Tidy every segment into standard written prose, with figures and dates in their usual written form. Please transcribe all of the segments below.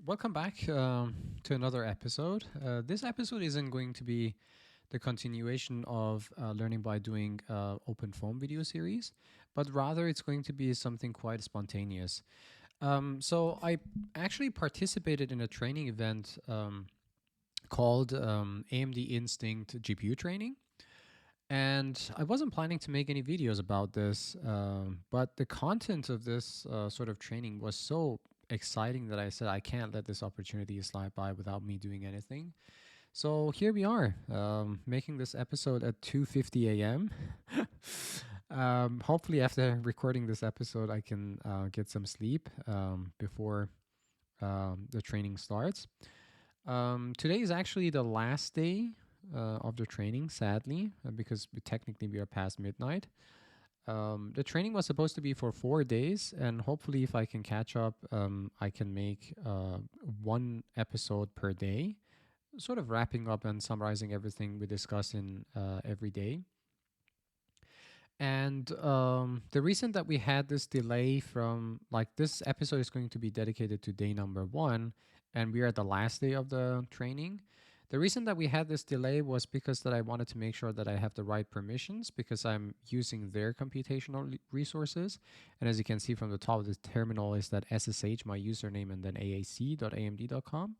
Welcome back to another episode. This episode isn't going to be the continuation of learning by doing open foam video series, but rather it's going to be something quite spontaneous. So I actually participated in a training event called AMD Instinct GPU Training. And I wasn't planning to make any videos about this, but the content of this sort of training was so exciting that I said I can't let this opportunity slide by without me doing anything. So here we are, making this episode at 2:50 a.m. Hopefully, after recording this episode, I can get some sleep before the training starts. Today is actually the last day of the training, sadly, because technically we are past midnight. The training was supposed to be for 4 days, and hopefully, if I can catch up, I can make one episode per day, sort of wrapping up and summarizing everything we discuss in every day. And the reason that we had this delay from, like, this episode is going to be dedicated to day number 1, and we are at the last day of the training. The reason that we had this delay was because that I wanted to make sure that I have the right permissions, because I'm using their computational resources. And as you can see from the top of the terminal is that SSH, my username, and then aac.amd.com.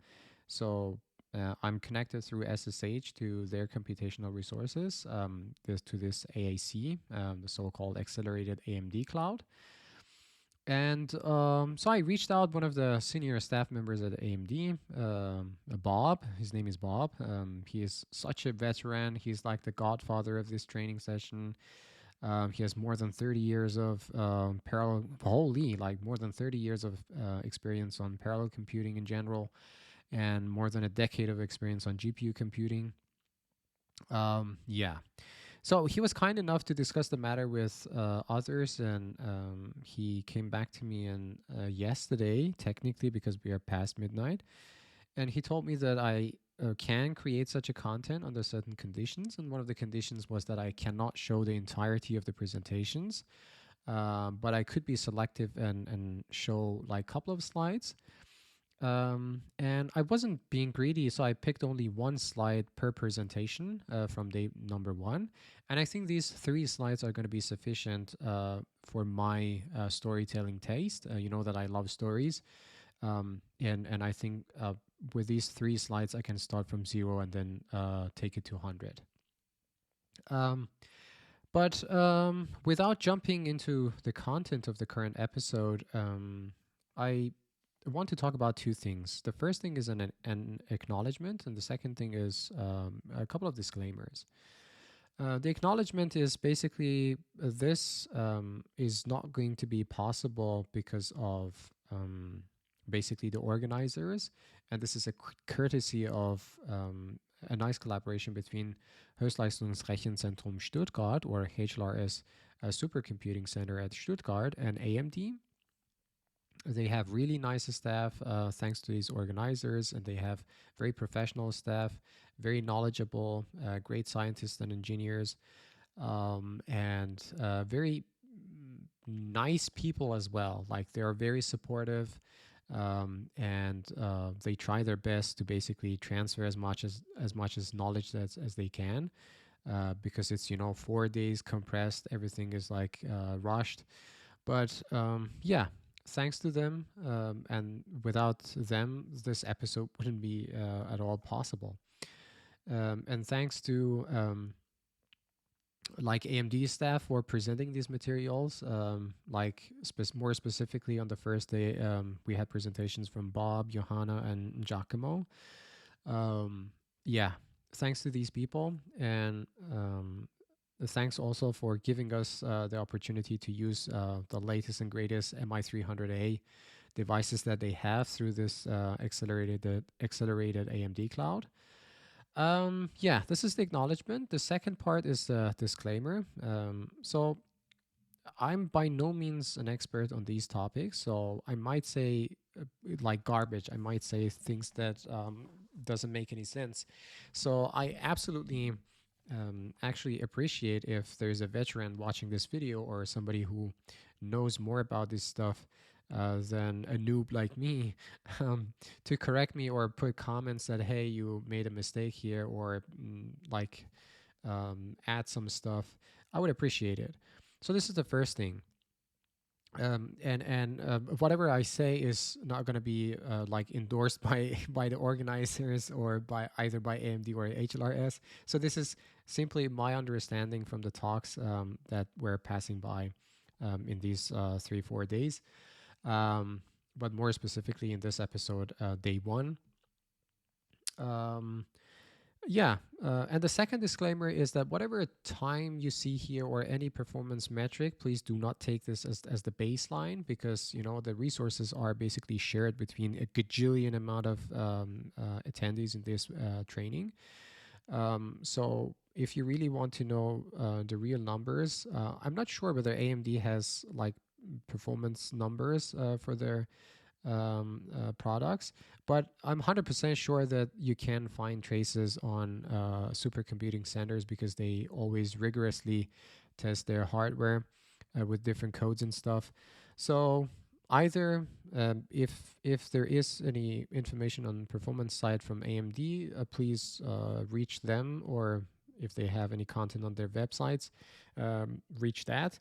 So I'm connected through SSH to their computational resources, to this AAC, the so-called accelerated AMD cloud. And so I reached out one of the senior staff members at AMD, Bob. His name is Bob. He is such a veteran. He's like the godfather of this training session. He has more than 30 years of more than 30 years of experience on parallel computing in general, and more than a decade of experience on GPU computing. Yeah. So he was kind enough to discuss the matter with others, and he came back to me yesterday, technically, because we are past midnight, and he told me that I can create such a content under certain conditions, and one of the conditions was that I cannot show the entirety of the presentations, but I could be selective and show like a couple of slides. And I wasn't being greedy, so I picked only one slide per presentation from day number 1. And I think these 3 slides are going to be sufficient for my storytelling taste. You know that I love stories. And I think with these 3 slides, I can start from 0 and then take it to 100. But without jumping into the content of the current episode, I want to talk about 2 things. The first thing is an acknowledgement, and the second thing is a couple of disclaimers. The acknowledgement is basically this is not going to be possible because of basically the organizers, and this is a courtesy of a nice collaboration between Höchstleistungsrechenzentrum Stuttgart, or HLRS Supercomputing Center at Stuttgart, and AMD. They have really nice staff thanks to these organizers, and they have very professional staff, very knowledgeable, great scientists and engineers, and very nice people as well. Like, they are very supportive, and they try their best to basically transfer as much as knowledge as they can, because it's 4 days compressed. Everything is like rushed, but yeah. Thanks to them, and without them, this episode wouldn't be at all possible. And thanks to like AMD staff for presenting these materials. More specifically, on the first day, we had presentations from Bob, Johanna, and Giacomo. Yeah, thanks to these people, and thanks also for giving us the opportunity to use the latest and greatest MI300A devices that they have through this accelerated AMD cloud. Yeah, this is the acknowledgement. The second part is the disclaimer. So I'm by no means an expert on these topics, so I might say like garbage. I might say things that doesn't make any sense. So I absolutely actually appreciate if there's a veteran watching this video, or somebody who knows more about this stuff, than a noob like me to correct me or put comments that, hey, you made a mistake here, or add some stuff. I would appreciate it. So this is the first thing. And whatever I say is not going to be like endorsed by by the organizers or by either by AMD or HLRS. So this is simply my understanding from the talks that we're passing by in these 3-4 days. But more specifically in this episode, day one. Um, yeah, and the second disclaimer is that whatever time you see here or any performance metric, please do not take this as the baseline, because the resources are basically shared between a gajillion amount of attendees in this training. So if you really want to know the real numbers, I'm not sure whether AMD has like performance numbers for their products, but I'm 100% sure that you can find traces on supercomputing centers, because they always rigorously test their hardware with different codes and stuff. So either if there is any information on performance side from AMD, please reach them, or if they have any content on their websites, reach that.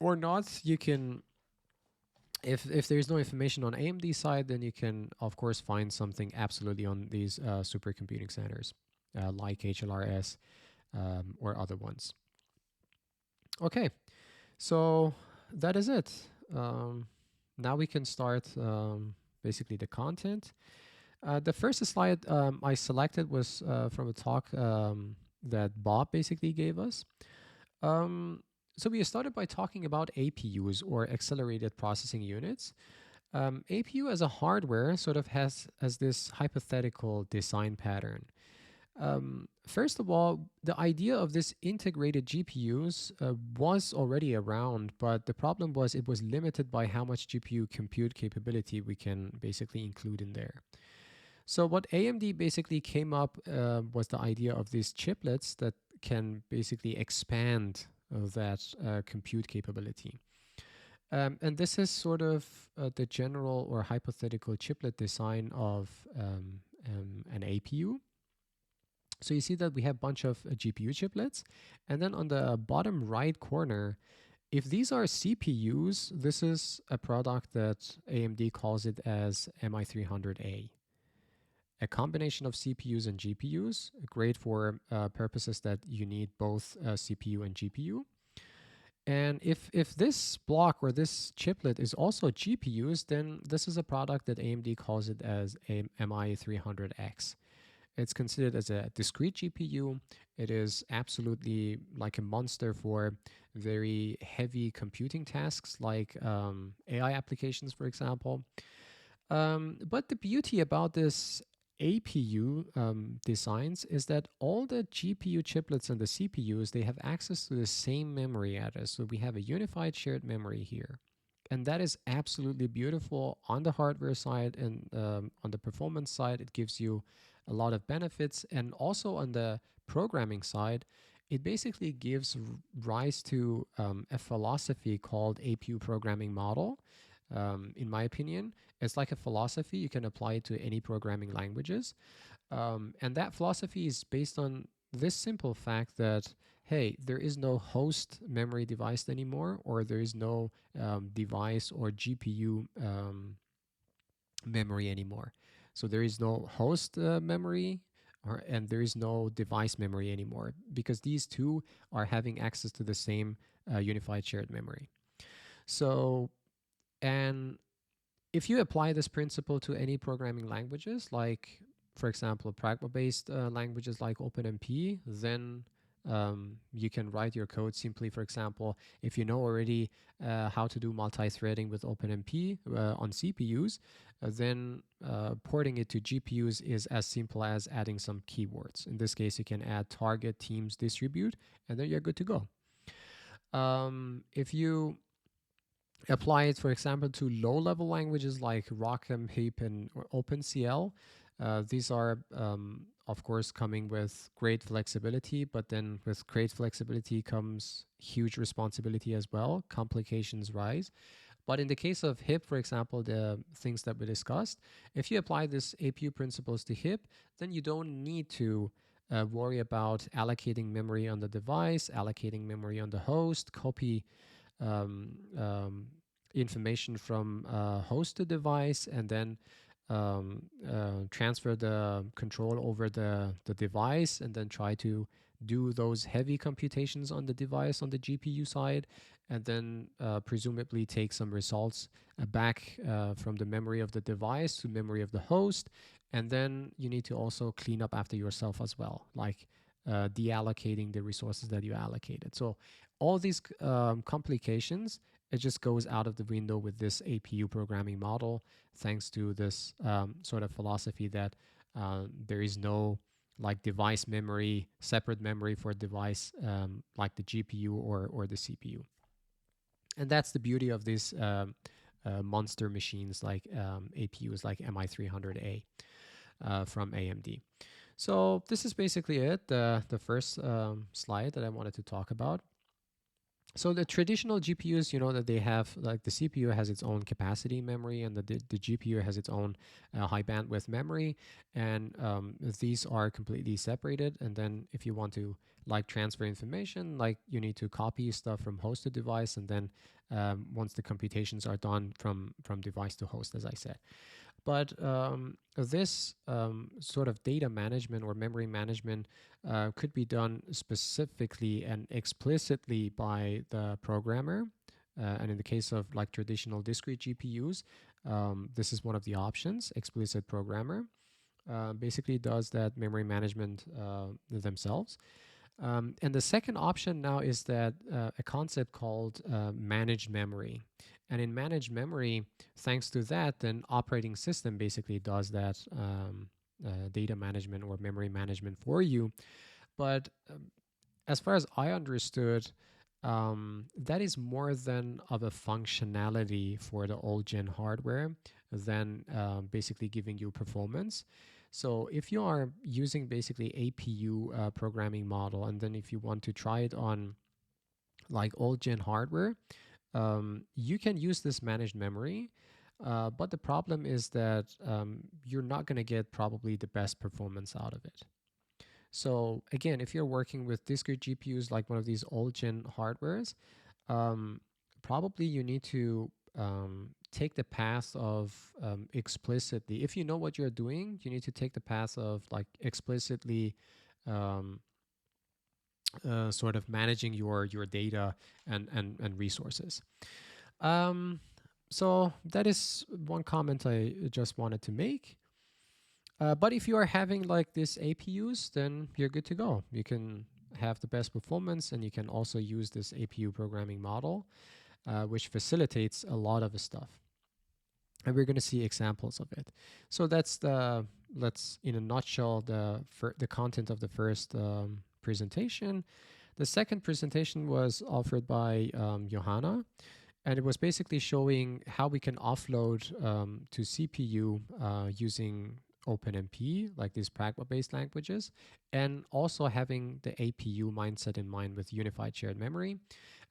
Or not, you can, if there's no information on AMD side, then you can of course find something absolutely on these supercomputing centers like HLRS or other ones. Okay, so that is it. Now we can start basically the content. The first slide I selected was from a talk that Bob basically gave us. So we started by talking about APUs, or accelerated processing units. APU as a hardware sort of has this hypothetical design pattern. First of all, the idea of this integrated GPUs was already around, but the problem was it was limited by how much GPU compute capability we can basically include in there. So what AMD basically came up was the idea of these chiplets that can basically expand that compute capability. And this is sort of the general or hypothetical chiplet design of an APU. So you see that we have a bunch of GPU chiplets. And then on the bottom right corner, if these are CPUs, this is a product that AMD calls it as MI300A. A combination of CPUs and GPUs, great for purposes that you need both CPU and GPU. And if this block or this chiplet is also GPUs, then this is a product that AMD calls it as a MI300X. It's considered as a discrete GPU. It is absolutely like a monster for very heavy computing tasks like AI applications, for example. But the beauty about this APU designs is that all the GPU chiplets and the CPUs, they have access to the same memory address. So we have a unified shared memory here. And that is absolutely beautiful on the hardware side, and on the performance side, it gives you a lot of benefits. And also on the programming side, it basically gives rise to a philosophy called APU programming model. In my opinion, it's like a philosophy. You can apply it to any programming languages. And that philosophy is based on this simple fact that, hey, there is no host memory device anymore, or there is no device or GPU memory anymore. So there is no host memory, and there is no device memory anymore, because these two are having access to the same unified shared memory. So, and if you apply this principle to any programming languages, like, for example, pragma-based languages like OpenMP, then you can write your code simply. For example, if you know already how to do multi-threading with OpenMP on CPUs, then porting it to GPUs is as simple as adding some keywords. In this case, you can add target, teams, distribute, and then you're good to go. If you apply it, for example, to low-level languages like ROCm, HEAP, and OpenCL, these are, of course, coming with great flexibility, but then with great flexibility comes huge responsibility as well. Complications rise. But in the case of HIP, for example, the things that we discussed, if you apply this APU principles to HIP, then you don't need to worry about allocating memory on the device, allocating memory on the host, copy um, um, information from host to device, and then transfer the control over the device, and then try to do those heavy computations on the device on the GPU side, and then presumably take some results back from the memory of the device to memory of the host. And then you need to also clean up after yourself as well, like deallocating the resources that you allocated. So all these complications, it just goes out of the window with this APU programming model, thanks to this sort of philosophy that there is no like device memory, separate memory for a device like the GPU or the CPU. And that's the beauty of these monster machines like APUs like MI300A from AMD. So this is basically it, the first slide that I wanted to talk about. So the traditional GPUs, you know that they have, like the CPU has its own capacity memory, and the GPU has its own high bandwidth memory, and these are completely separated. And then if you want to like transfer information, like you need to copy stuff from host to device, and then once the computations are done from device to host, as I said. But this sort of data management or memory management could be done specifically and explicitly by the programmer. And in the case of like traditional discrete GPUs, this is one of the options, explicit programmer. Basically does that memory management themselves. And the second option now is that a concept called managed memory. And in managed memory, thanks to that, then operating system basically does that data management or memory management for you. But as far as I understood, that is more than of a functionality for the old gen hardware than basically giving you performance. So if you are using basically APU programming model, and then if you want to try it on like old gen hardware, you can use this managed memory. But the problem is that you're not going to get probably the best performance out of it. So again, if you're working with discrete GPUs like one of these old gen hardwares, probably you need to take the path of explicitly, if you know what you're doing, you need to take the path of like explicitly sort of managing your data and resources. So that is one comment I just wanted to make. But if you are having like this APUs, then you're good to go. You can have the best performance, and you can also use this APU programming model, which facilitates a lot of the stuff. And we're going to see examples of it. So that's let's in a nutshell the content of the first presentation. The second presentation was offered by Johanna, and it was basically showing how we can offload to CPU using OpenMP, like these pragma-based languages, and also having the APU mindset in mind with unified shared memory.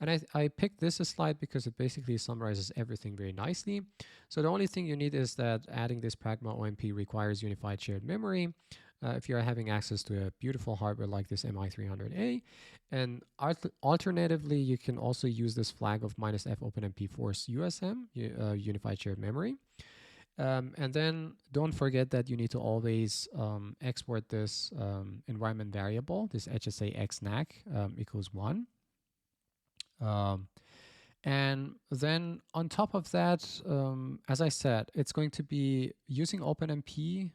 And I picked this slide because it basically summarizes everything very nicely. So the only thing you need is that adding this pragma OMP requires unified shared memory. If you're having access to a beautiful hardware like this MI300A. And alternatively, you can also use this flag of -f OpenMP force USM, unified shared memory. And then don't forget that you need to always export this environment variable, this HSA XNAC equals 1. And then on top of that, as I said, it's going to be using OpenMP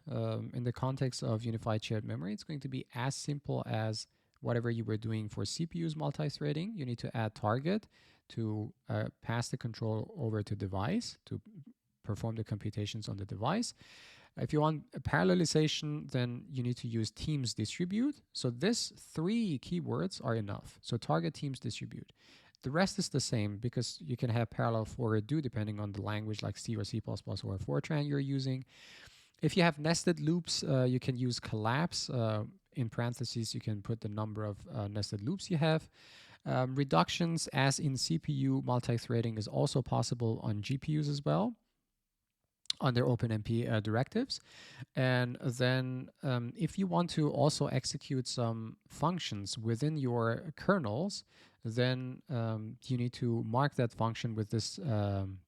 in the context of unified shared memory. It's going to be as simple as whatever you were doing for CPU's multi-threading. You need to add target to pass the control over to device to perform the computations on the device. If you want a parallelization, then you need to use teams distribute. So these 3 keywords are enough. So target, teams, distribute. The rest is the same because you can have parallel forward do depending on the language like C or C++ or Fortran you're using. If you have nested loops, you can use collapse. In parentheses, you can put the number of nested loops you have. Reductions, as in CPU multi-threading, is also possible on GPUs as well under OpenMP directives. And then if you want to also execute some functions within your kernels, then you need to mark that function with this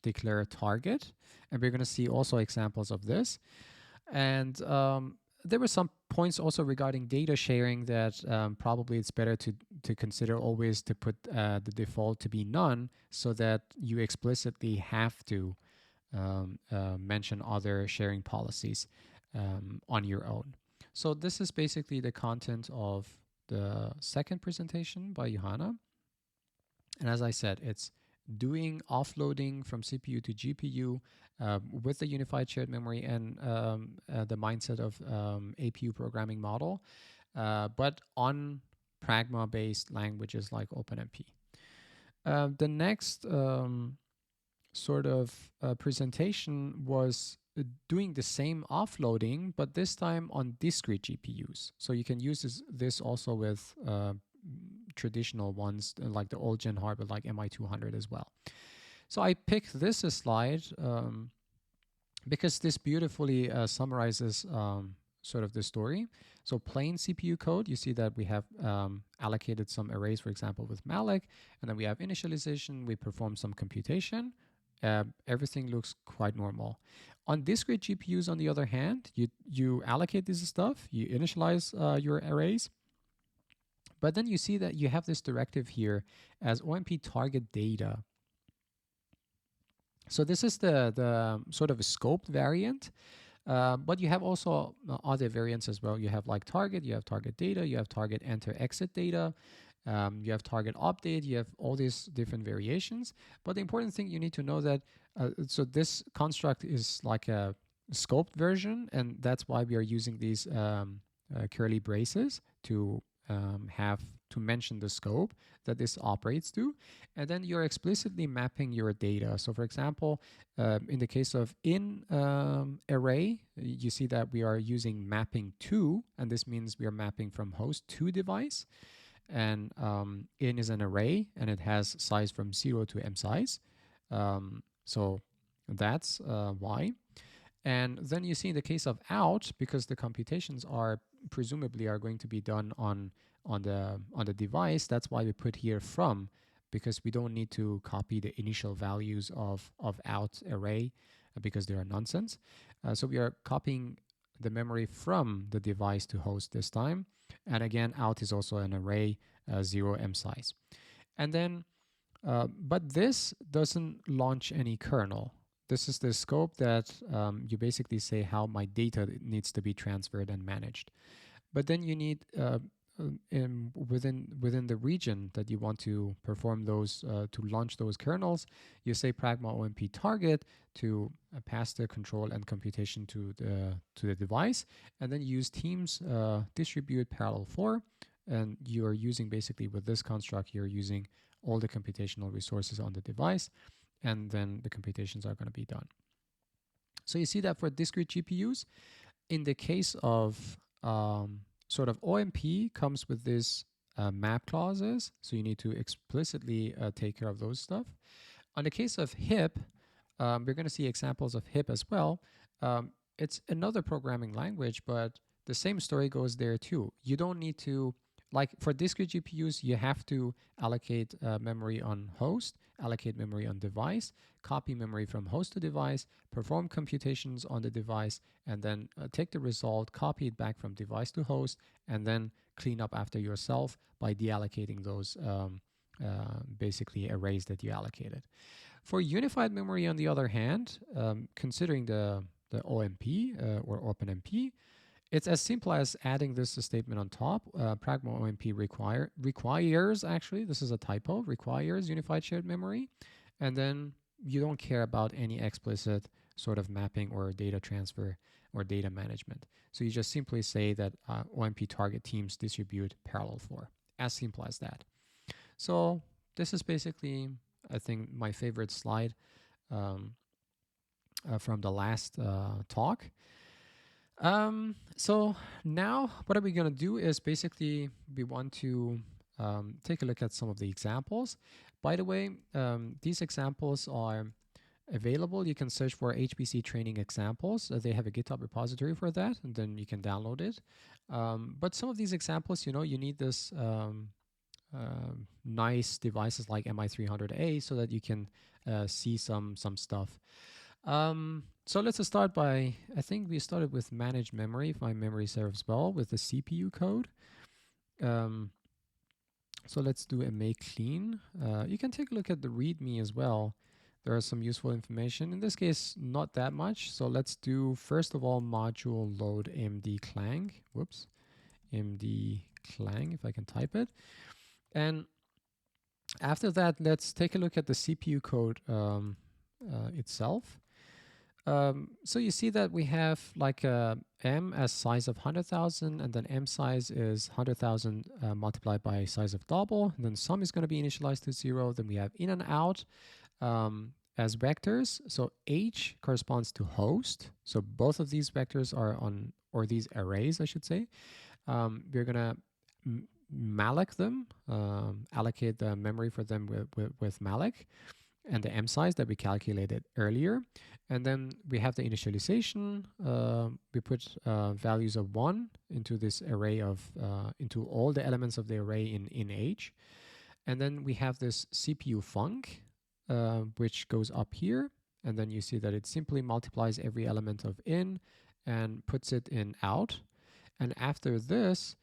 declare target. And we're going to see also examples of this. And there were some points also regarding data sharing that probably it's better to consider always to put the default to be none, so that you explicitly have to mention other sharing policies on your own. So this is basically the content of the second presentation by Johanna. And as I said, it's doing offloading from CPU to GPU with the unified shared memory and the mindset of APU programming model, but on pragma-based languages like OpenMP. The next sort of presentation was doing the same offloading, but this time on discrete GPUs. So you can use this also with traditional ones like the old gen hardware like MI200 as well. So I picked this slide because this beautifully summarizes sort of the story. So plain CPU code, you see that we have allocated some arrays, for example, with malloc, and then we have initialization, we perform some computation. Everything looks quite normal. On discrete GPUs, on the other hand, you allocate this stuff, you initialize your arrays, but then you see that you have this directive here as OMP target data. So this is the sort of a scoped variant, but you have also other variants as well. You have like target, you have target data, you have target enter exit data, you have target update, you have all these different variations. But the important thing you need to know that, so this construct is like a scoped version, and that's why we are using these curly braces to have to mention the scope that this operates to, and then you're explicitly mapping your data. So for example, in the case of in array, you see that we are using mapping to, and this means we are mapping from host to device. And in is an array, and it has size from 0 to m size. So that's why. And then you see in the case of out, because the computations are presumably are going to be done on the device, that's why we put here from, because we don't need to copy the initial values of out array because they are nonsense. So we are copying the memory from the device to host this time. And again, out is also an array, 0 m size. And then, but this doesn't launch any kernel. This is the scope that you basically say how my data needs to be transferred and managed. But then you need within the region that you want to perform those to launch those kernels, you say pragma OMP target to pass the control and computation to the device, and then use teams distribute parallel 4, and you are using basically with this construct you're using all the computational resources on the device, and then the computations are going to be done. So you see that for discrete GPUs, in the case of sort of OMP comes with this map clauses, so you need to explicitly take care of those stuff. On the case of HIP, we're going to see examples of HIP as well. It's another programming language, but the same story goes there too. You don't need to, like for discrete GPUs, you have to allocate memory on host, allocate memory on device, copy memory from host to device, perform computations on the device, and then take the result, copy it back from device to host, and then clean up after yourself by deallocating those basically arrays that you allocated. For unified memory, on the other hand, considering the OMP or OpenMP, it's as simple as adding this statement on top. Pragma OMP requires, actually, this is a typo, requires unified shared memory. And then you don't care about any explicit sort of mapping or data transfer or data management. So you just simply say that OMP target teams distribute parallel 4. As simple as that. So this is basically, I think, my favorite slide from the last talk. So now what are we going to do is basically we want to take a look at some of the examples. By the way, these examples are available. You can search for HPC training examples. They have a GitHub repository for that, and then you can download it. But some of these examples, you need this nice devices like MI300A so that you can see some stuff. So let's start by, I think we started with managed memory, if my memory serves well, with the CPU code. So let's do a make clean. You can take a look at the README as well. There is some useful information. In this case, not that much. So let's do, first of all, module load AMD Clang. Whoops. AMD Clang, if I can type it. And after that, let's take a look at the CPU code itself. So you see that we have like a M as size of 100,000, and then M size is 100,000 multiplied by size of double. And then sum is going to be initialized to 0. Then we have in and out as vectors. So H corresponds to host. So both of these vectors are on, or these arrays, I should say. We're going to malloc them, allocate the memory for them with malloc and the M size that we calculated earlier. And then we have the initialization. We put values of 1 into this array of, into all the elements of the array in H. And then we have this CPU func, which goes up here. And then you see that it simply multiplies every element of in and puts it in out. And after this,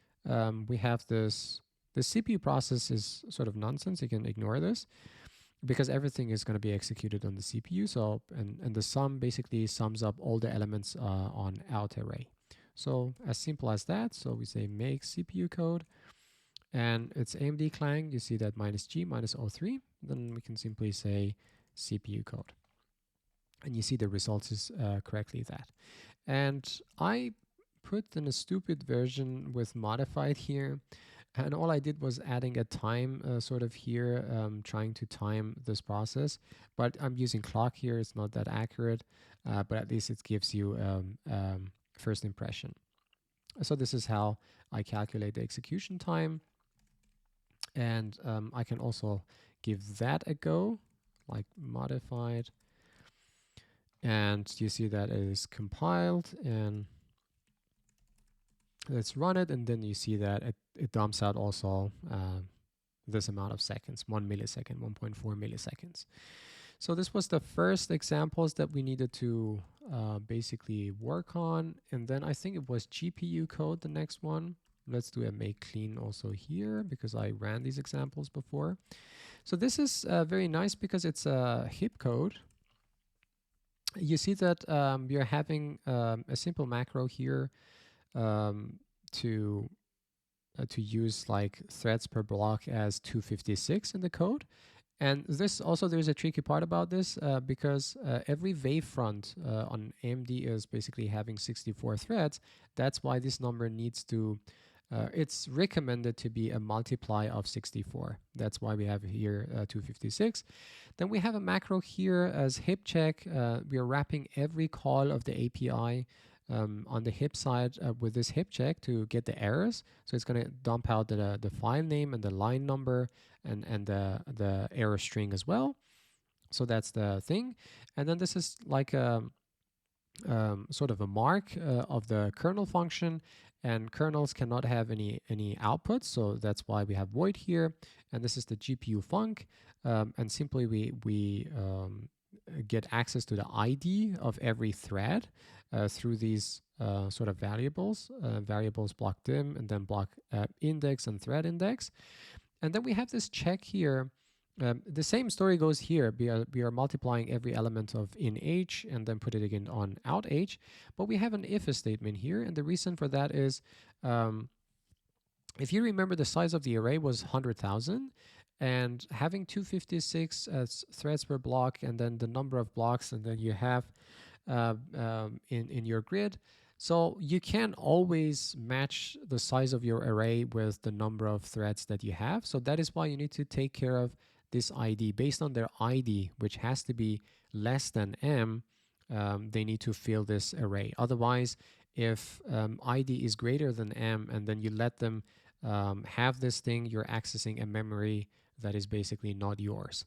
we have this, the CPU process is sort of nonsense. You can ignore this because everything is going to be executed on the CPU. So, and the sum basically sums up all the elements on out array. So as simple as that. So we say make CPU code, and it's AMD Clang. You see that -G -03. Then we can simply say CPU code. And you see the results is correctly that. And I put in a stupid version with modified here. And all I did was adding a time sort of here, trying to time this process. But I'm using clock here. It's not that accurate, but at least it gives you first impression. So this is how I calculate the execution time. And I can also give that a go, like modified. And you see that it is compiled, and let's run it. And then you see that it dumps out also this amount of seconds, 1 millisecond, 1.4 milliseconds. So this was the first examples that we needed to basically work on. And then I think it was GPU code, the next one. Let's do a make clean also here because I ran these examples before. So this is very nice because it's a HIP code. You see that we are having a simple macro here to use like threads per block as 256 in the code. And this also, there's a tricky part about this because every wavefront on AMD is basically having 64 threads. That's why this number needs to, it's recommended to be a multiply of 64. That's why we have here 256. Then we have a macro here as hip check. We are wrapping every call of the API on the hip side with this hip check to get the errors. So it's going to dump out the file name and the line number and the error string as well. So that's the thing. And then this is like a sort of a mark of the kernel function, and kernels cannot have any outputs. So that's why we have void here. And this is the GPU func. And simply we get access to the ID of every thread through these sort of variables block dim, and then block index and thread index. And then we have this check here. The same story goes here. We are multiplying every element of in H and then put it again on out H. But we have an if statement here. And the reason for that is if you remember, the size of the array was 100,000. And having 256 threads per block, and then the number of blocks, and then you have in your grid. So you can always match the size of your array with the number of threads that you have. So that is why you need to take care of this ID. Based on their ID, which has to be less than M, they need to fill this array. Otherwise, if ID is greater than M and then you let them have this thing, you're accessing a memory that is basically not yours.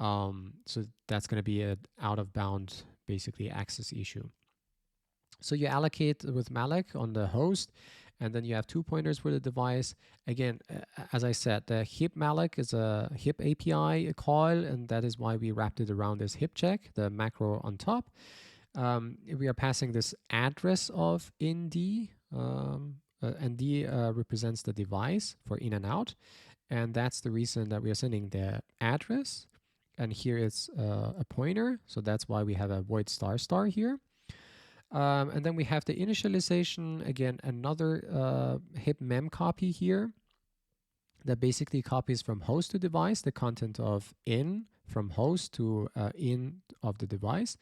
So that's going to be an out of bound, basically, access issue. So you allocate with malloc on the host, and then you have 2 pointers for the device. Again, as I said, the hip malloc is a hip API call, and that is why we wrapped it around this hip check, the macro on top. We are passing this address of IND, and D represents the device for in and out. And that's the reason that we are sending the address. And here it's a pointer. So that's why we have a void star star here. And then we have the initialization, again, another hip mem copy here that basically copies from host to device the content of in from host to in of the device.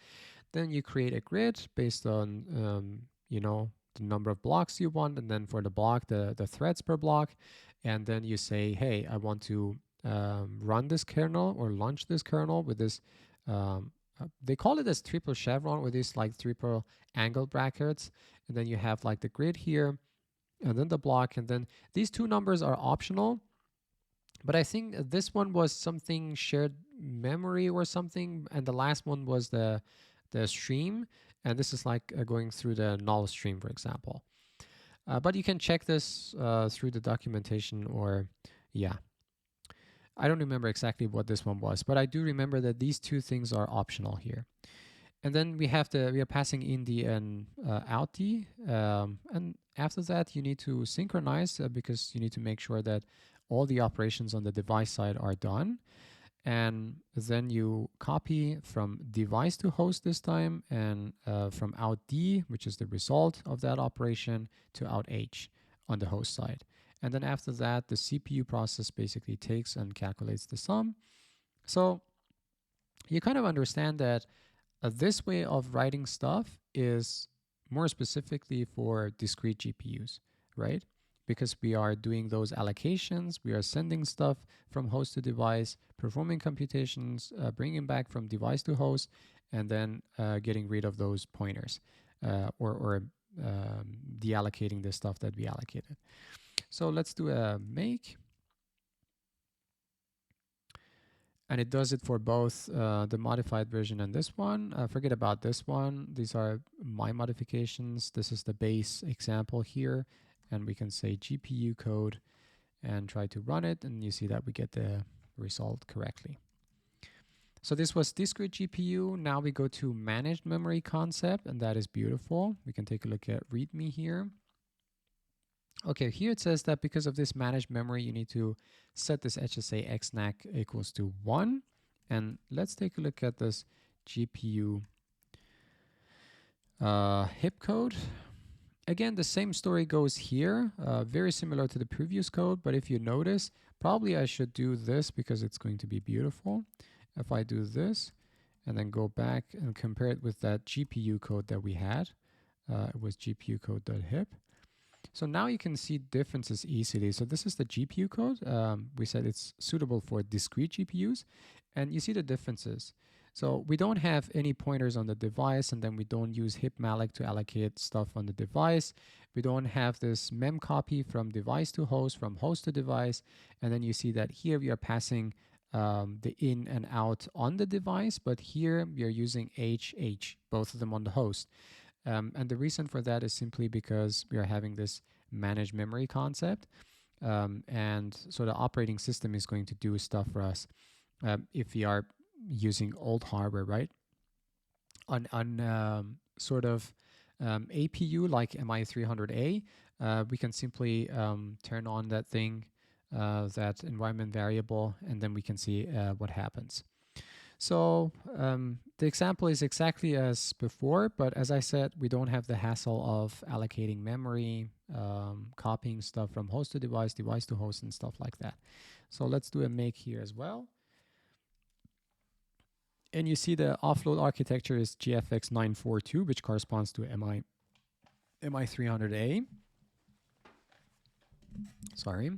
Then you create a grid based on, the number of blocks you want, and then for the block, the threads per block. And then you say, hey, I want to run this kernel or launch this kernel with this. They call it as triple chevron with these like triple angle brackets. And then you have like the grid here and then the block. And then these two numbers are optional. But I think this one was something shared memory or something. And the last one was the stream. And this is like going through the null stream, for example. But you can check this through the documentation or, yeah. I don't remember exactly what this one was, but I do remember that these two things are optional here. And then we are passing in the and out the, and after that you need to synchronize because you need to make sure that all the operations on the device side are done. And then you copy from device to host this time, and from out D, which is the result of that operation, to out H on the host side. And then after that, the CPU process basically takes and calculates the sum. So you kind of understand that this way of writing stuff is more specifically for discrete GPUs, right? Because we are doing those allocations, we are sending stuff from host to device, performing computations, bringing back from device to host, and then getting rid of those pointers or deallocating the stuff that we allocated. So let's do a make. And it does it for both the modified version and this one. Forget about this one. These are my modifications. This is the base example here. And we can say GPU code and try to run it. And you see that we get the result correctly. So this was discrete GPU. Now we go to managed memory concept, and that is beautiful. We can take a look at README here. Okay, here it says that because of this managed memory, you need to set this HSA XNAC equals to 1. And let's take a look at this GPU HIP code. Again, the same story goes here, very similar to the previous code. But if you notice, probably I should do this because it's going to be beautiful. If I do this and then go back and compare it with that GPU code that we had, it was GPU code.hip. So now you can see differences easily. So this is the GPU code. We said it's suitable for discrete GPUs, and you see the differences. So we don't have any pointers on the device, and then we don't use hip malloc to allocate stuff on the device. We don't have this mem copy from device to host, from host to device. And then you see that here we are passing the in and out on the device, but here we are using HH, both of them on the host. And the reason for that is simply because we are having this managed memory concept. And so the operating system is going to do stuff for us if we are using old hardware, right? On sort of APU like MI300A, we can simply turn on that thing, that environment variable, and then we can see what happens. So the example is exactly as before, but as I said, we don't have the hassle of allocating memory, copying stuff from host to device, device to host, and stuff like that. So let's do a make here as well. And you see the offload architecture is GFX 942, which corresponds to MI300A. Sorry.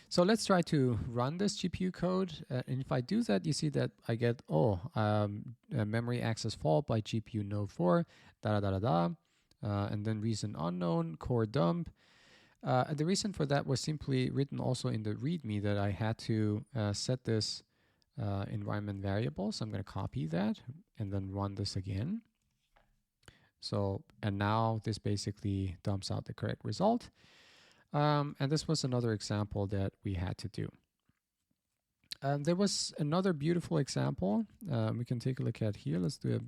So let's try to run this GPU code. And if I do that, you see that I get, memory access fault by GPU node 4, and then reason unknown, core dump. The reason for that was simply written also in the README that I had to set this environment variable. So I'm going to copy that and then run this again. So, and now this basically dumps out the correct result. And this was another example that we had to do. There was another beautiful example we can take a look at here. Let's do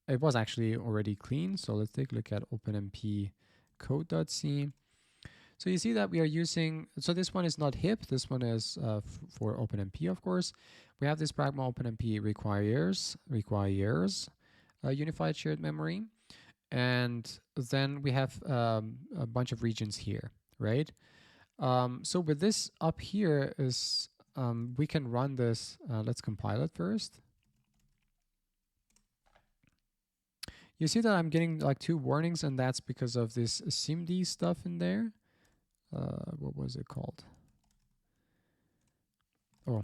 it was actually already clean. So let's take a look at OpenMP code.c. So you see that we are using, so this one is not HIP, this one is for OpenMP, of course. We have this pragma OpenMP requires unified shared memory. And then we have a bunch of regions here, right? So with this up here is, we can run this, let's compile it first. You see that I'm getting like 2 warnings, and that's because of this SIMD stuff in there. What was it called? Oh.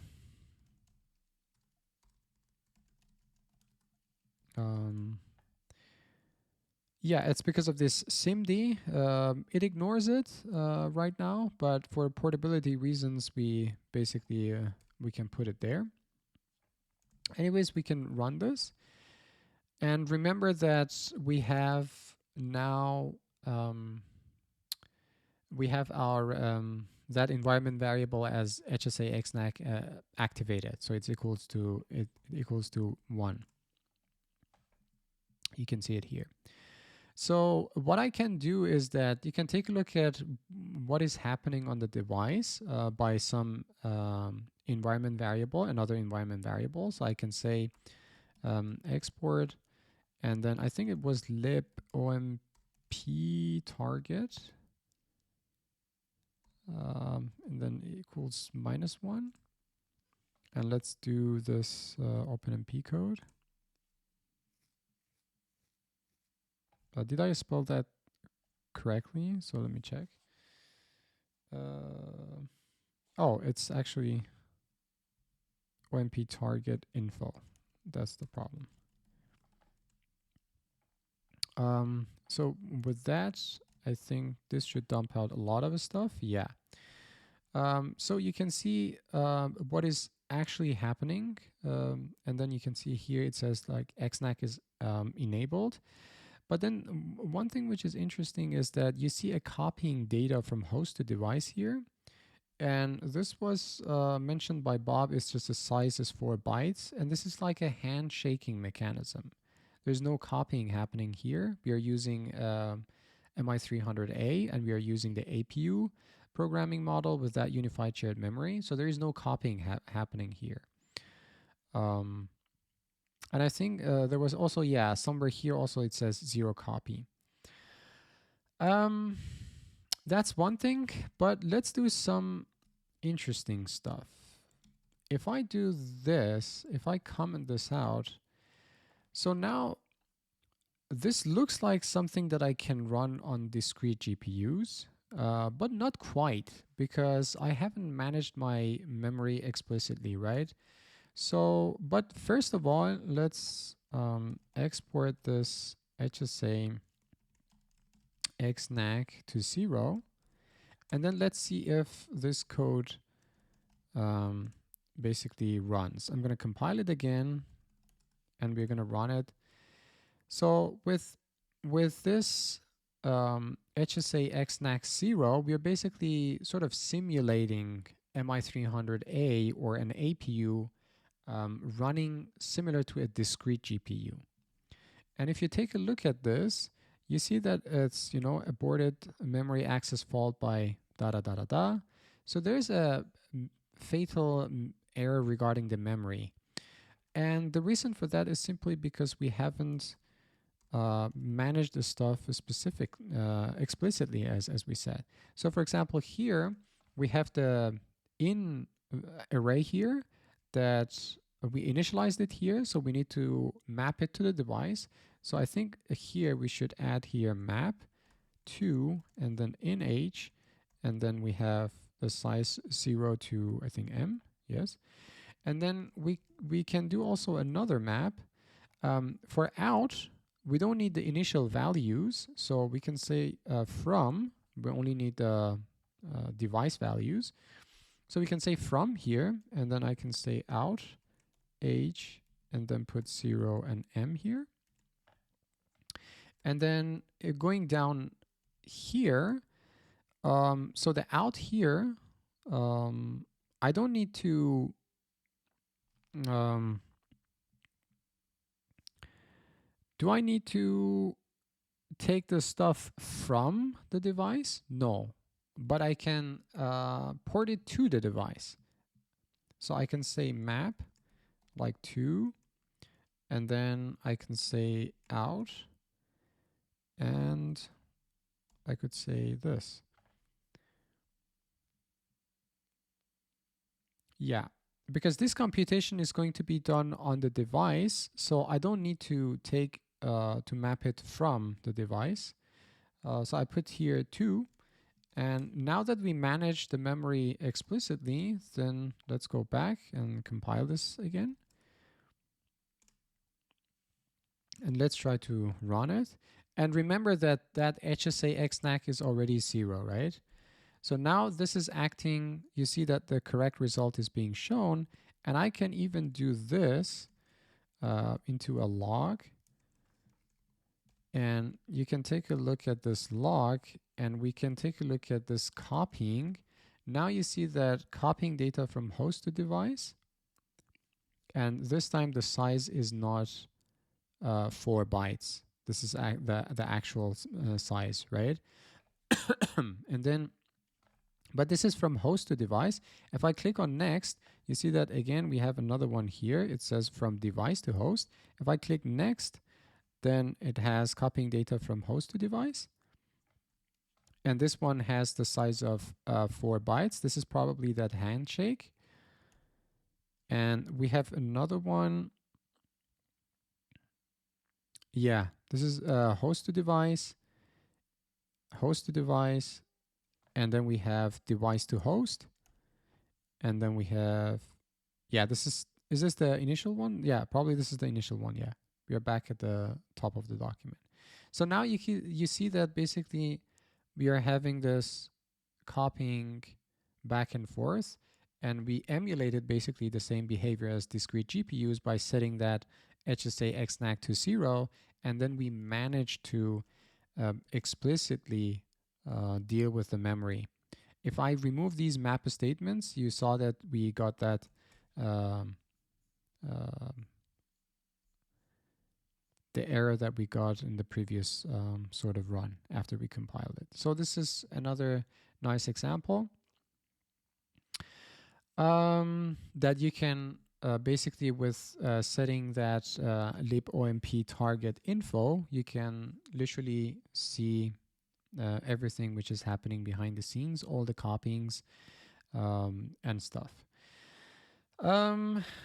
Yeah, it's because of this SIMD. It ignores it right now, but for portability reasons, we basically we can put it there. Anyways, we can run this. And remember that we have now we have our that environment variable as HSA XNAC activated, so it equals to 1. You can see it here. So what I can do is that you can take a look at what is happening on the device by some environment variable and other environment variables. So I can say export, and then I think it was lib omp target, and then equals -1. And let's do this OpenMP code. Did I spell that correctly? So let me check. Oh, it's actually OMP target info. That's the problem. So with that, I think this should dump out a lot of stuff. Yeah. So you can see what is actually happening. And then you can see here it says like XNAC is enabled. But then one thing which is interesting is that you see a copying data from host to device here. And this was mentioned by Bob, it's just the size is 4 bytes. And this is like a handshaking mechanism. There's no copying happening here. We are using MI300A, and we are using the APU programming model with that unified shared memory. So there is no copying happening here. And I think there was also, yeah, somewhere here also it says 0 copy. That's one thing, but let's do some interesting stuff. If I do this, if I comment this out, so now this looks like something that I can run on discrete GPUs, but not quite, because I haven't managed my memory explicitly, right? So, but first of all, let's export this HSA XNAC to 0. And then let's see if this code basically runs. I'm going to compile it again, and we're going to run it. So with this HSA XNAC 0, we are basically sort of simulating MI300A or an APU running similar to a discrete GPU. And if you take a look at this, you see that it's, aborted memory access fault by da. So there's a fatal error regarding the memory. And the reason for that is simply because we haven't managed the stuff explicitly, as we said. So for example, here we have the in array here that we initialized it here, so we need to map it to the device. So I think here we should add here map to, and then in h, and then we have the size 0 to, I think, m, yes. And then we can do also another map. For out, we don't need the initial values, so we can say from, We only need the device values. So we can say from here, and then I can say out H, and then put 0 and M here. And then going down here, so the out here, I don't need to do I need to take the stuff from the device? No, but I can port it to the device. So I can say map like to, and then I can say out, and I could say this. Yeah, because this computation is going to be done on the device, so I don't need to take to map it from the device. So I put here 2, and now that we manage the memory explicitly, then let's go back and compile this again. And let's try to run it. And remember that that HSA XNAC is already 0, right? So now this is acting, you see that the correct result is being shown, and I can even do this into a log. And you can take a look at this log, and we can take a look at this copying. Now you see that copying data from host to device, and this time the size is not 4 bytes. This is the actual size, right? And then, but this is from host to device. If I click on next, you see that again we have another one here. It says from device to host. If I click next, then it has copying data from host to device. And this one has the size of 4 bytes. This is probably that handshake. And we have another one. Yeah, this is host to device, and then we have device to host. And then we have, yeah, is this the initial one? Yeah, probably this is the initial one. Yeah, we are back at the top of the document. So now you see that basically we are having this copying back and forth, and we emulated basically the same behavior as discrete GPUs by setting that HSA XNAC to 0, and then we managed to explicitly deal with the memory. If I remove these map statements, you saw that we got that the error that we got in the previous sort of run after we compiled it. So this is another nice example that you can basically with setting that libOMP target info, you can literally see everything which is happening behind the scenes, all the copyings and stuff.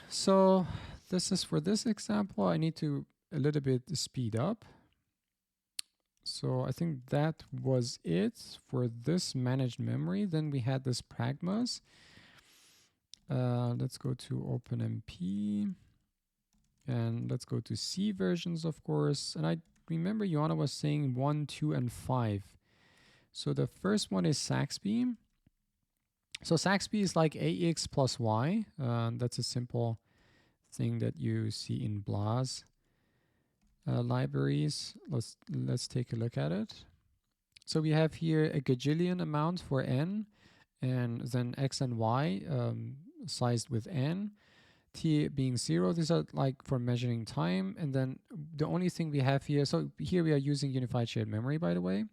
So this is for this example. I need to a little bit speed up. So I think that was it for this managed memory. Then we had this pragmas. Let's go to OpenMP, and let's go to C versions, of course. And I remember Johanna was saying 1, 2, and 5. So the first one is Saxby. So Saxby is like AX plus Y. That's a simple thing that you see in BLAS libraries. Let's take a look at it. So we have here a gajillion amount for n, and then x and y sized with n, t being 0. These are like for measuring time. And then the only thing we have here, so here we are using unified shared memory, by the way.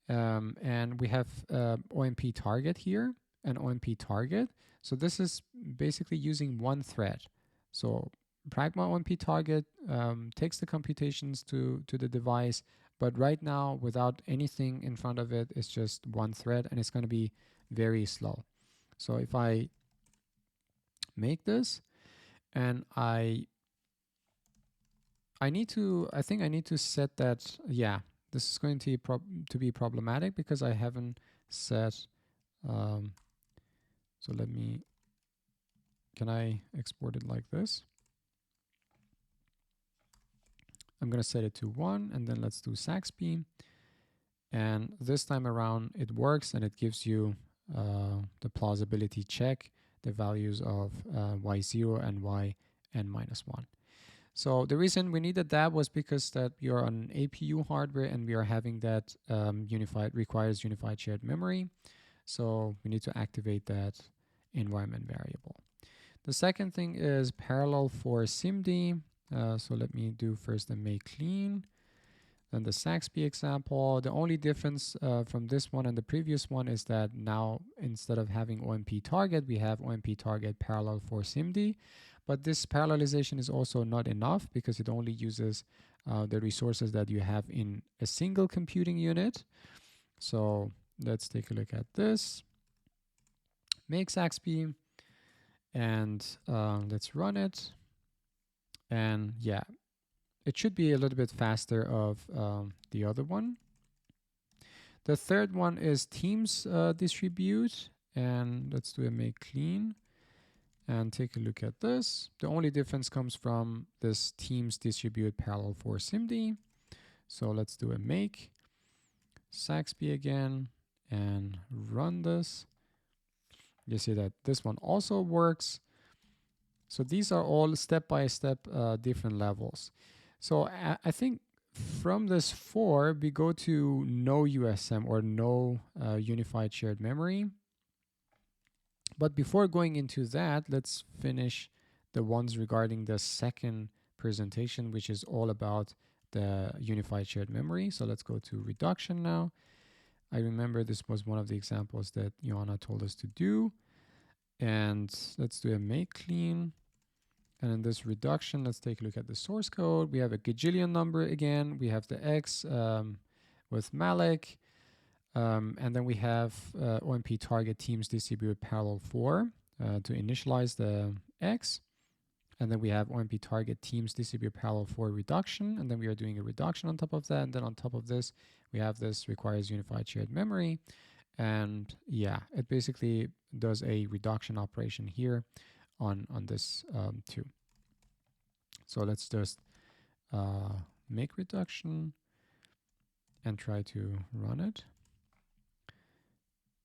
And we have OMP target here, and OMP target. So this is basically using one thread. So Pragma OMP target takes the computations to the device, but right now without anything in front of it, it's just one thread, and it's going to be very slow. So if I make this, and I think I need to set that, yeah, this is going to be problematic because I haven't set, so can I export it like this? I'm going to set it to 1, and then let's do Saxby. And this time around it works, and it gives you the plausibility check, the values of y0 and yn minus 1. So the reason we needed that was because that you're on APU hardware and we are having that requires unified shared memory. So we need to activate that environment variable. The second thing is parallel for SIMD. So let me do first a make clean. Then the Saxby example. The only difference from this one and the previous one is that now instead of having OMP target, we have OMP target parallel for SIMD. But this parallelization is also not enough because it only uses the resources that you have in a single computing unit. So let's take a look at this. Make Saxby, and let's run it. And yeah, it should be a little bit faster of the other one. The third one is Teams distribute, and let's do a make clean and take a look at this. The only difference comes from this Teams distribute parallel for SIMD. So let's do a make Saxby again and run this. You see that this one also works. So these are all step-by-step different levels. So I think from this 4, we go to no USM or no unified shared memory. But before going into that, let's finish the ones regarding the second presentation, which is all about the unified shared memory. So let's go to reduction now. I remember this was one of the examples that Johanna told us to do. And let's do a make clean. And in this reduction, let's take a look at the source code. We have a gajillion number again. We have the X with malloc. And then we have OMP target teams distribute parallel 4 to initialize the X. And then we have OMP target teams distribute parallel 4 reduction. And then we are doing a reduction on top of that. And then on top of this, we have this requires unified shared memory. And yeah, it basically does a reduction operation here on this too. So let's just make reduction and try to run it.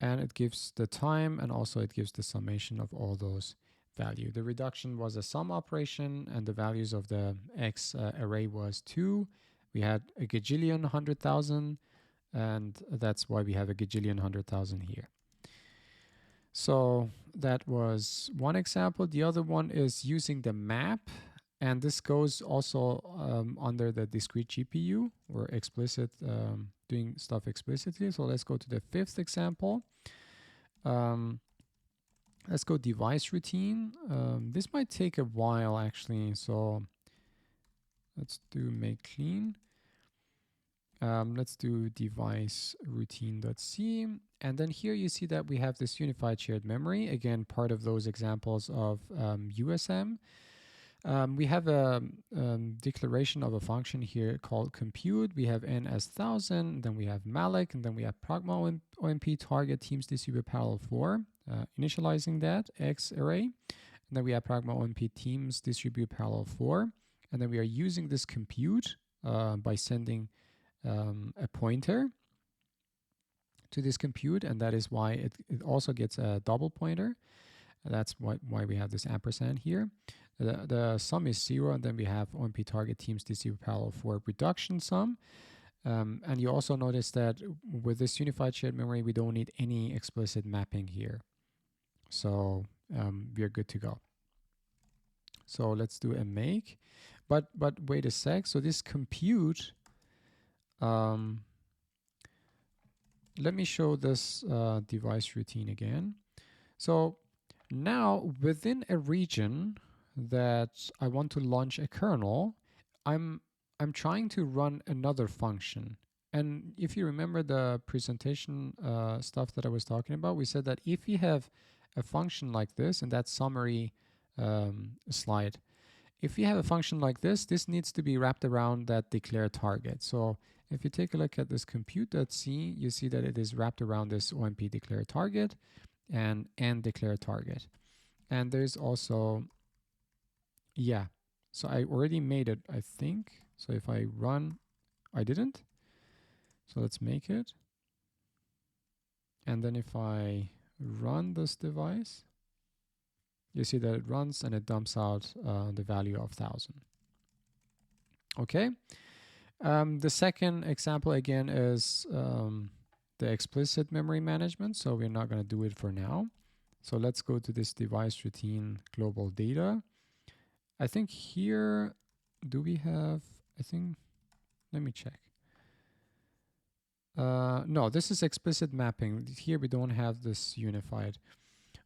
And it gives the time, and also it gives the summation of all those values. The reduction was a sum operation, and the values of the X array was 2. We had a gajillion 100,000, and that's why we have a gajillion 100,000 here. So that was one example. The other one is using the map, and this goes also under the discrete GPU or explicit, doing stuff explicitly. So let's go to the 5th example. Let's go device routine. This might take a while actually, so let's do make clean. Let's do device routine.c, and then here you see that we have this unified shared memory, again part of those examples of USM. We have a declaration of a function here called compute. We have n as 1000, then we have malloc, and then we have pragma OMP target teams distribute parallel 4, initializing that X array. And then we have pragma OMP teams distribute parallel 4, and then we are using this compute by sending a pointer to this compute, and that is why it also gets a double pointer. That's why we have this ampersand here. The sum is 0, and then we have OMP target teams distribute parallel 4 reduction sum. And you also notice that with this unified shared memory, we don't need any explicit mapping here. So we are good to go. So let's do a make. But wait a sec. So this compute, let me show this device routine again. So now within a region that I want to launch a kernel, I'm trying to run another function. And if you remember the presentation stuff that I was talking about, we said that if you have a function like this, and that summary slide, if you have a function like this, this needs to be wrapped around that declare target. So if you take a look at this compute.c, you see that it is wrapped around this OMP declare target and declare target. And there's also, yeah, so I already made it, I think. So if I run, I didn't. So let's make it. And then if I run this device, you see that it runs and it dumps out the value of 1000. Okay. The second example again is the explicit memory management. So we're not going to do it for now. So let's go to this device routine global data. I think here, do we have, I think, let me check. No, this is explicit mapping. Here we don't have this unified.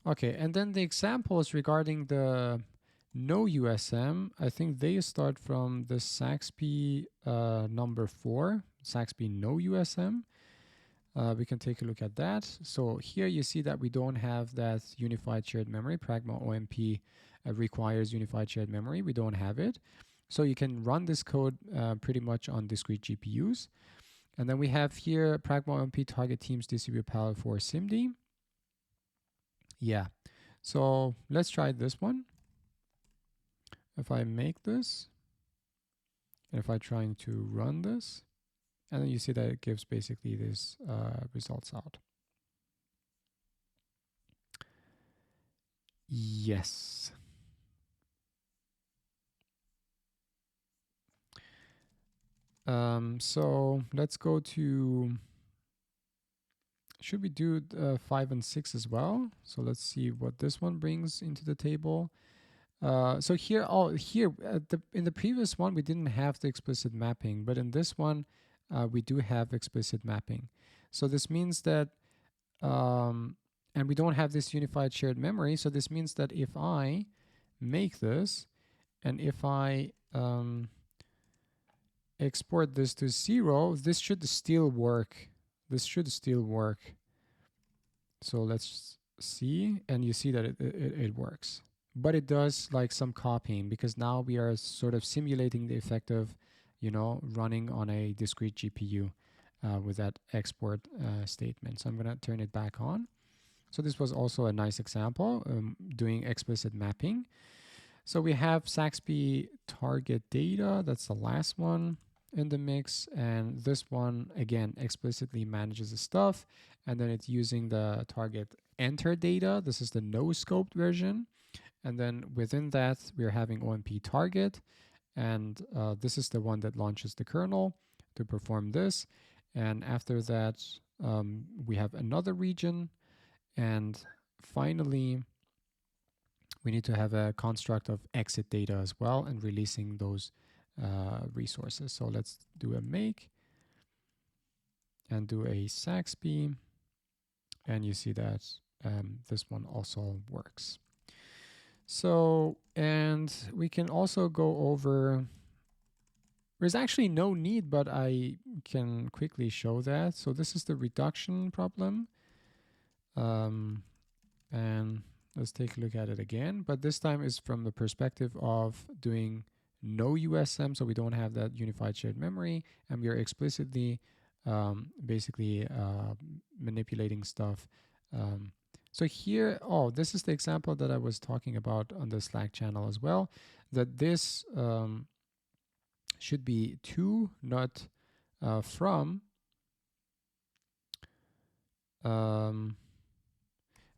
Okay, and then the examples regarding the no USM, I think they start from the Saxby number 4, Saxby no USM. We can take a look at that. So here you see that we don't have that unified shared memory. Pragma OMP requires unified shared memory. We don't have it. So you can run this code pretty much on discrete GPUs. And then we have here Pragma OMP target teams distribute power for SIMD. Yeah. So let's try this one. If I make this, and if I trying to run this, and then you see that it gives basically this results out. Yes. So let's go to, should we do 5 and 6 as well? So let's see what this one brings into the table. So here, in the previous one, we didn't have the explicit mapping, but in this one, we do have explicit mapping. So this means that, and we don't have this unified shared memory. So this means that if I make this, and if I export this to 0, this should still work. This should still work. So let's see, and you see that it works. But it does like some copying, because now we are sort of simulating the effect of, you know, running on a discrete GPU with that export statement. So I'm going to turn it back on. So this was also a nice example, doing explicit mapping. So we have Saxby target data. That's the last one in the mix. And this one, again, explicitly manages the stuff. And then it's using the target enter data. This is the no scoped version. And then within that, we're having OMP target. And this is the one that launches the kernel to perform this. And after that, we have another region. And finally, we need to have a construct of exit data as well and releasing those resources. So let's do a make and do a Saxby. And you see that this one also works. So, and we can also go over, there's actually no need, but I can quickly show that. So this is the reduction problem. And let's take a look at it again, but this time is from the perspective of doing no USM, so we don't have that unified shared memory, and we are explicitly basically manipulating stuff. So here, this is the example that I was talking about on the Slack channel as well, that this should be to, not from.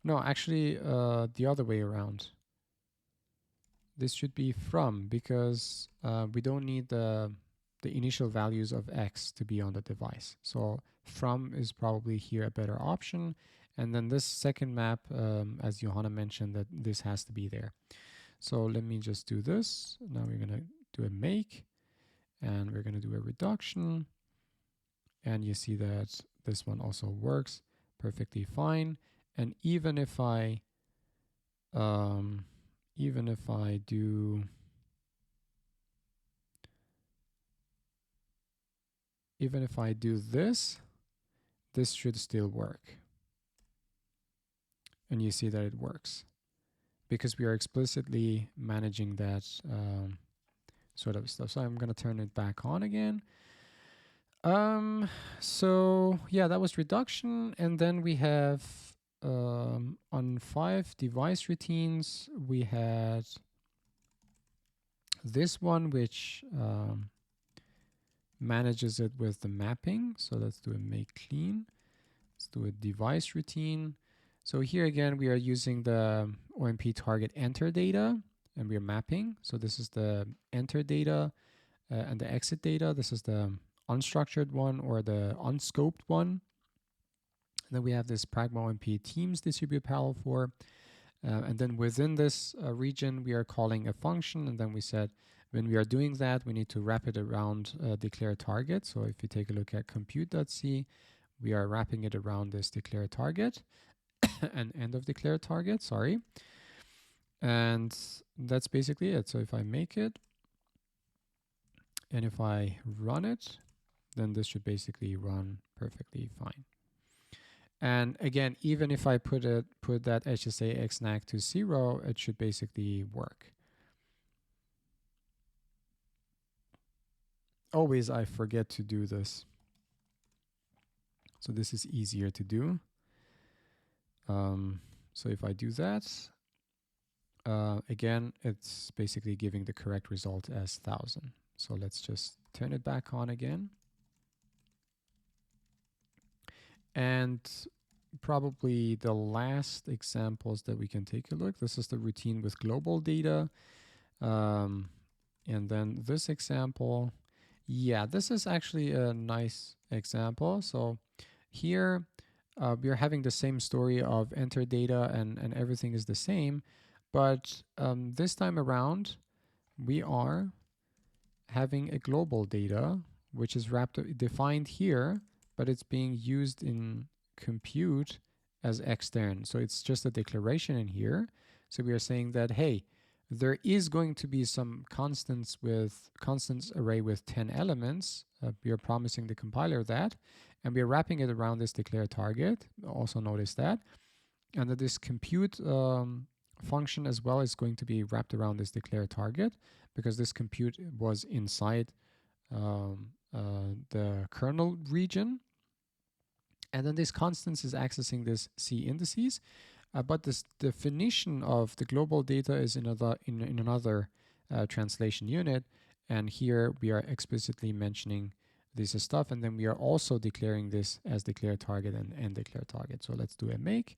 No, actually, the other way around. This should be from, because we don't need the initial values of x to be on the device. So from is probably here a better option. And then this second map, as Johanna mentioned, that this has to be there. So let me just do this. Now we're going to do a make, and we're going to do a reduction. And you see that this one also works perfectly fine. And even if I do this, this should still work. And you see that it works because we are explicitly managing that sort of stuff. So I'm going to turn it back on again. So yeah, that was reduction. And then we have on 5 device routines, we had this one, which manages it with the mapping. So let's do a make clean. Let's do a device routine. So here again, we are using the OMP target enter data and we are mapping. So this is the enter data and the exit data. This is the unstructured one or the unscoped one. And then we have this Pragma OMP teams distribute parallel for. And then within this region, we are calling a function. And then we said, when we are doing that, we need to wrap it around declare target. So if you take a look at compute.c, we are wrapping it around this declare target and end of declare target, sorry. And that's basically it. So if I make it and if I run it, then this should basically run perfectly fine. And again, even if I put that HSA XNAC to 0, it should basically work. Always I forget to do this. So this is easier to do. So if I do that, again, it's basically giving the correct result as 1000. So let's just turn it back on again. And probably the last examples that we can take a look. This is the routine with global data. And then this example, yeah, this is actually a nice example. So here we are having the same story of enter data and everything is the same. But this time around, we are having a global data, which is defined here, but it's being used in compute as extern. So it's just a declaration in here. So we are saying that, hey, there is going to be some constants array with 10 elements. We are promising the compiler that, and we are wrapping it around this declare target. Also notice that. And that this compute function as well is going to be wrapped around this declare target because this compute was inside the kernel region. And then this constants is accessing this C indices. But this definition of the global data is in another translation unit. And here we are explicitly mentioning this stuff. And then we are also declaring this as declare target and end declare target. So let's do a make.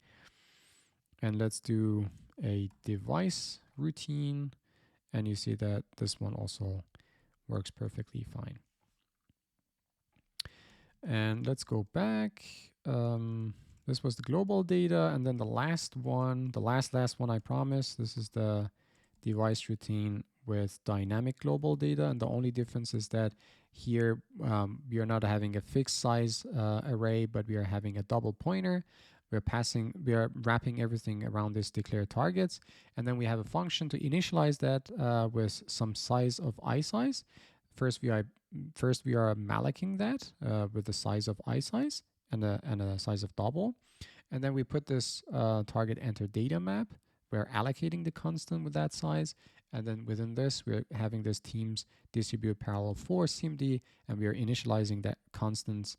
And let's do a device routine. And you see that this one also works perfectly fine. And let's go back. This was the global data, and then the last one, the last one I promised, this is the device routine with dynamic global data, and the only difference is that here we are not having a fixed size array, but we are having a double pointer. We are wrapping everything around this declare targets, and then we have a function to initialize that with some size of I size. First we are malloking that with the size of I size and a size of double. And then we put this target enter data map. We're allocating the constant with that size. And then within this, we're having this teams distribute parallel for CMD, and we are initializing that constants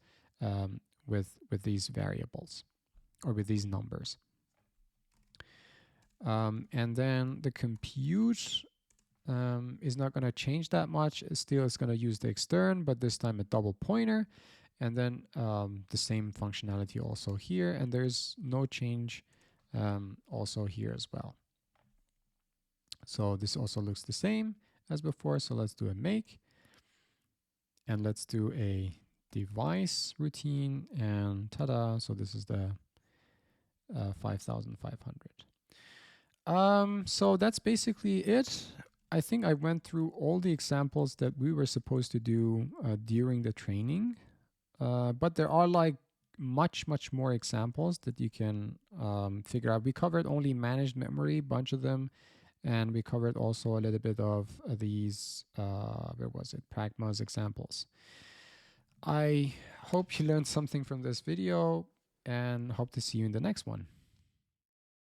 with these variables or with these numbers. And then the compute is not going to change that much. Still, it's going to use the extern, but this time a double pointer. And then the same functionality also here. And there's no change also here as well. So this also looks the same as before. So let's do a make. And let's do a device routine. And ta-da! So this is the 5,500. So that's basically it. I think I went through all the examples that we were supposed to do during the training. But there are like much more examples that you can figure out. We covered only managed memory, a bunch of them. And we covered also a little bit of these, where was it, Pragma's examples. I hope you learned something from this video and hope to see you in the next one.